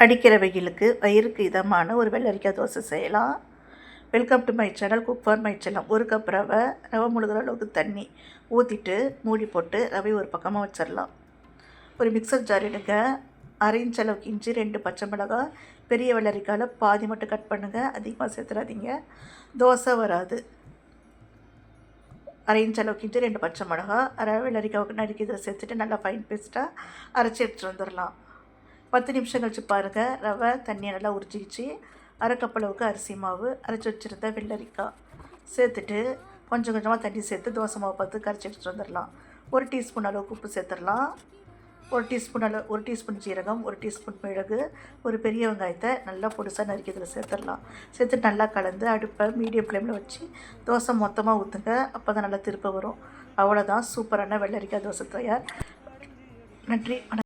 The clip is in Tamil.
அடிக்கிற வெயிலுக்கு வயிறுக்கு இதமான ஒரு வெள்ளரிக்காய் தோசை செய்யலாம். Welcome to my channel cook for my channel. ஒரு கப் ரவை முழுகிற அளவுக்கு தண்ணி ஊற்றிட்டு மூடி போட்டு ரவை ஒரு பக்கமாக வச்சிடலாம். ஒரு மிக்சர் ஜார் எடுங்க. 1/2 இன்ச் அளவுக்கு இஞ்சி, 2 பச்சை மிளகாய், பெரிய வெள்ளரிக்காயில் பாதி மட்டும் கட் பண்ணுங்கள், அதிகமாக சேர்த்துறாதீங்க, தோசை வராது. 1/2 இன்ச் அளவுக்கு இஞ்சி, 2 பச்சை மிளகாய், அரை வெள்ளரிக்காவுக்கு நறுக்கி இதை சேர்த்துட்டு நல்லா ஃபைன் பேஸ்ட்டாக அரைச்சி எடுத்துகிட்டு வந்துடலாம். 10 நிமிஷம் கழிச்சு பாருங்கள், ரவை தண்ணியை நல்லா உரிச்சிக்கிச்சு. அரை கப் அளவுக்கு அரிசி மாவு, அரைச்சி வச்சுருந்த வெள்ளரிக்காய் சேர்த்துட்டு கொஞ்சம் கொஞ்சமாக தண்ணி சேர்த்து தோசை மாவு பார்த்து கரைச்சி எடுத்துகிட்டு வந்துடலாம். 1 டீஸ்பூன் அளவுக்கு உப்பு சேர்த்துடலாம். 1 டீஸ்பூன் ஜீரகம், 1 டீஸ்பூன் மிளகு, ஒரு பெரிய வெங்காயத்தை நல்லா பொடிசாக நறுக்கி இதில் சேர்த்துடலாம். சேர்த்து நல்லா கலந்து அடுப்பை மீடியம் ஃப்ளேமில் வச்சு தோசை மொத்தமாக ஊற்றுங்க. அப்போ தான் நல்லா திருப்ப வரும். அவ்வளோதான், சூப்பரான வெள்ளரிக்காய் தோசை தயார். நன்றி.